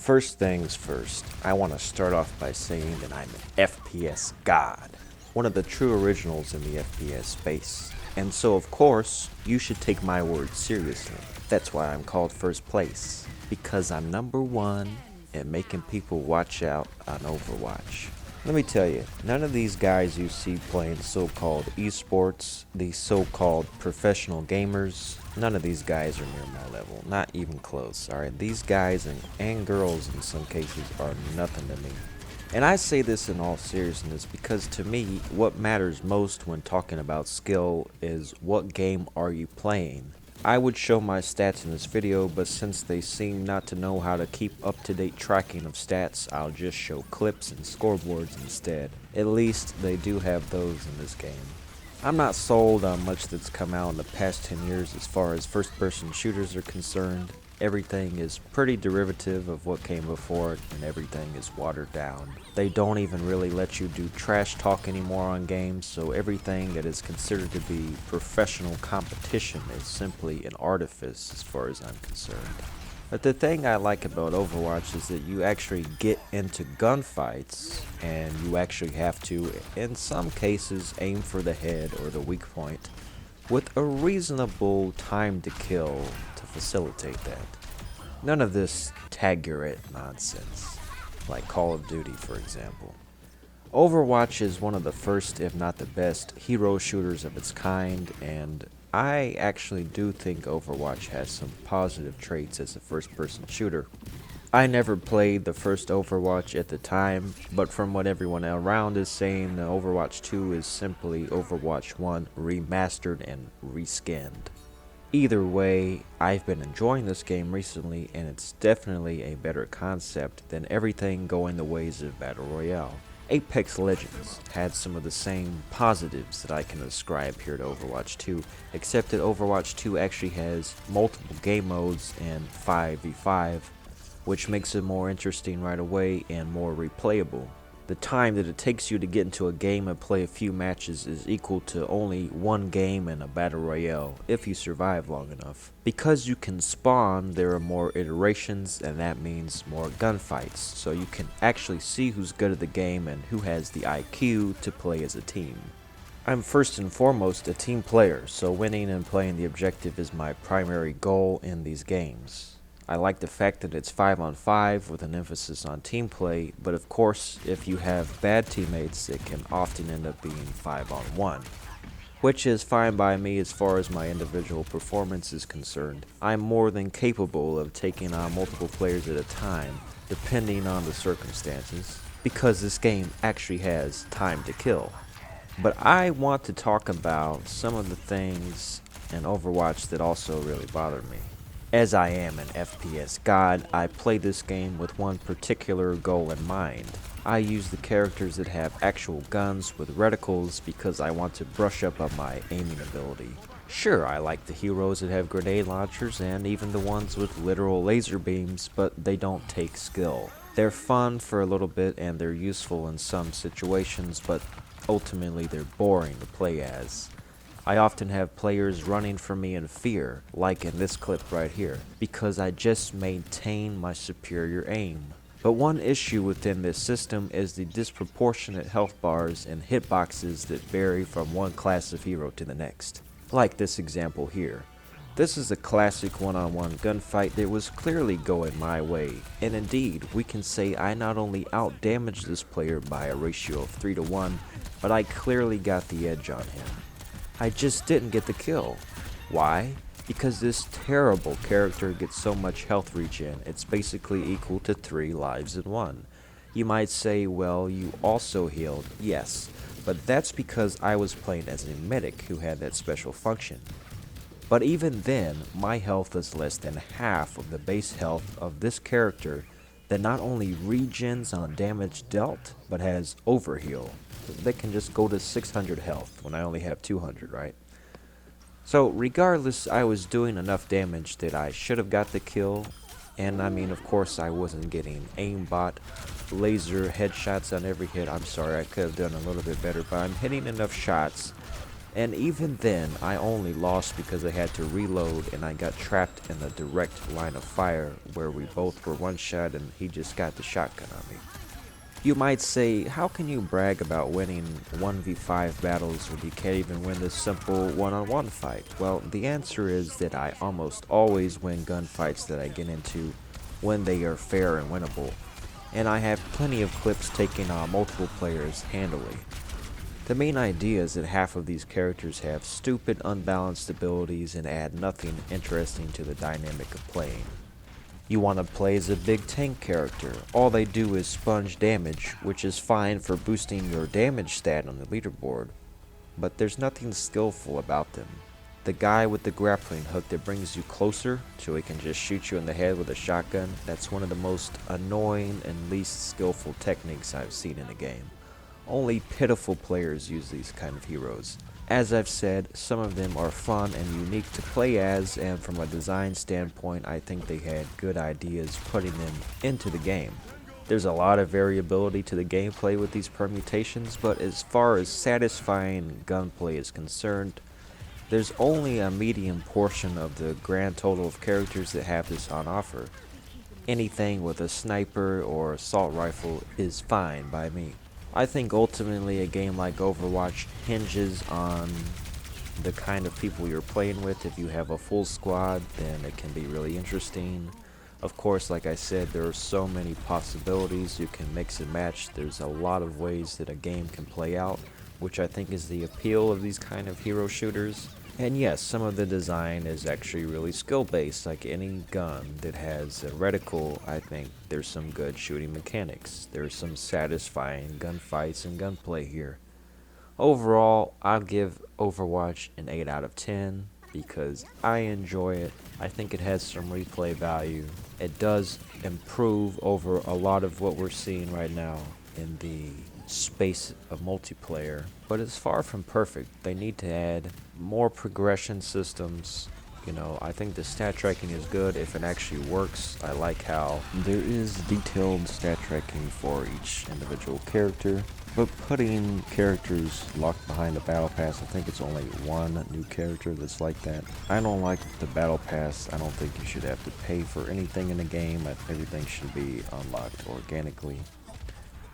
First things first, I want to start off by saying that I'm an FPS god, one of the true originals in the FPS space. And so of course, you should take my word seriously. That's why I'm called first place, because I'm number one at making people watch out on Overwatch. Let me tell you, none of these guys you see playing so-called esports, these so-called professional gamers, none of these guys are near my level, not even close, alright? These guys and girls in some cases are nothing to me. And I say this in all seriousness because to me, what matters most when talking about skill is what game are you playing. I would show my stats in this video, but since they seem not to know how to keep up-to-date tracking of stats, I'll just show clips and scoreboards instead. At least they do have those in this game. I'm not sold on much that's come out in the past 10 years as far as first-person shooters are concerned. Everything is pretty derivative of what came before it, and everything is watered down. They don't even really let you do trash talk anymore on games, so everything that is considered to be professional competition is simply an artifice as far as I'm concerned. But the thing I like about Overwatch is that you actually get into gunfights, and you actually have to, in some cases, aim for the head or the weak point, with a reasonable time to kill to facilitate that. None of this tag your it nonsense, like Call of Duty for example. Overwatch is one of the first, if not the best, hero shooters of its kind, and I actually do think Overwatch has some positive traits as a first-person shooter. I never played the first Overwatch at the time, but from what everyone around is saying, the Overwatch 2 is simply Overwatch 1 remastered and reskinned. Either way, I've been enjoying this game recently, and it's definitely a better concept than everything going the ways of Battle Royale. Apex Legends had some of the same positives that I can ascribe here to Overwatch 2, except that Overwatch 2 actually has multiple game modes and 5v5, which makes it more interesting right away and more replayable. The time that it takes you to get into a game and play a few matches is equal to only one game in a battle royale, if you survive long enough. Because you can spawn, there are more iterations, and that means more gunfights, so you can actually see who's good at the game and who has the IQ to play as a team. I'm first and foremost a team player, so winning and playing the objective is my primary goal in these games. I like the fact that it's 5-on-5 with an emphasis on team play, but of course, if you have bad teammates, it can often end up being 5-on-1. Which is fine by me as far as my individual performance is concerned. I'm more than capable of taking on multiple players at a time, depending on the circumstances, because this game actually has time to kill. But I want to talk about some of the things in Overwatch that also really bother me. As I am an FPS god, I play this game with one particular goal in mind. I use the characters that have actual guns with reticles because I want to brush up on my aiming ability. Sure, I like the heroes that have grenade launchers and even the ones with literal laser beams, but they don't take skill. They're fun for a little bit and they're useful in some situations, but ultimately they're boring to play as. I often have players running from me in fear, like in this clip right here, because I just maintain my superior aim. But one issue within this system is the disproportionate health bars and hitboxes that vary from one class of hero to the next. Like this example here. This is a classic one-on-one gunfight that was clearly going my way, and indeed, we can say I not only outdamaged this player by a ratio of 3-to-1, but I clearly got the edge on him. I just didn't get the kill. Why? Because this terrible character gets so much health regen, it's basically equal to 3 lives in 1. You might say, well, you also healed. Yes, but that's because I was playing as a medic who had that special function. But even then, my health is less than half of the base health of this character that not only regens on damage dealt, but has overheal. They can just go to 600 health when I only have 200, right? So regardless, I was doing enough damage that I should have got the kill, and I mean, of course, I wasn't getting aimbot laser headshots on every hit. I'm sorry, I could have done a little bit better, but I'm hitting enough shots And even then, I only lost because I had to reload and I got trapped in a direct line of fire where we both were one shot and he just got the shotgun on me. You might say, how can you brag about winning 1v5 battles when you can't even win this simple one-on-one fight? Well, the answer is that I almost always win gunfights that I get into when they are fair and winnable, and I have plenty of clips taking on multiple players handily. The main idea is that half of these characters have stupid, unbalanced abilities and add nothing interesting to the dynamic of playing. You want to play as a big tank character. All they do is sponge damage, which is fine for boosting your damage stat on the leaderboard, but there's nothing skillful about them. The guy with the grappling hook that brings you closer so he can just shoot you in the head with a shotgun, that's one of the most annoying and least skillful techniques I've seen in a game. Only pitiful players use these kind of heroes. As I've said, some of them are fun and unique to play as, and from a design standpoint, I think they had good ideas putting them into the game. There's a lot of variability to the gameplay with these permutations, but as far as satisfying gunplay is concerned, there's only a medium portion of the grand total of characters that have this on offer. Anything with a sniper or assault rifle is fine by me. I think ultimately a game like Overwatch hinges on the kind of people you're playing with. If you have a full squad, then it can be really interesting. Of course, like I said, there are so many possibilities. You can mix and match. There's a lot of ways that a game can play out, which I think is the appeal of these kind of hero shooters. And yes, some of the design is actually really skill-based, like any gun that has a reticle. I think there's some good shooting mechanics. There's some satisfying gunfights and gunplay here. Overall, I'll give Overwatch an 8 out of 10 because I enjoy it. I think it has some replay value. It does improve over a lot of what we're seeing right now in the space of multiplayer, but it's far from perfect. They need to add more progression systems. You know, I think the stat tracking is good if it actually works. I like how there is detailed stat tracking for each individual character, but putting characters locked behind the battle pass, I think it's only one new character that's like that. I don't like the battle pass. I don't think you should have to pay for anything in the game. Everything should be unlocked organically.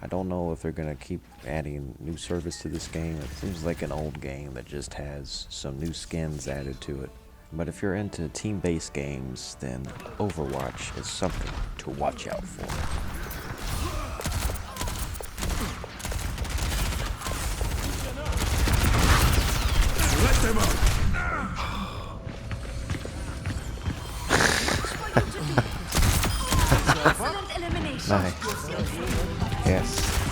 I don't know if they're going to keep adding new service to this game. It seems like an old game that just has some new skins added to it. But if you're into team-based games, then Overwatch is something to watch out for. Let them up! Nice. Yes.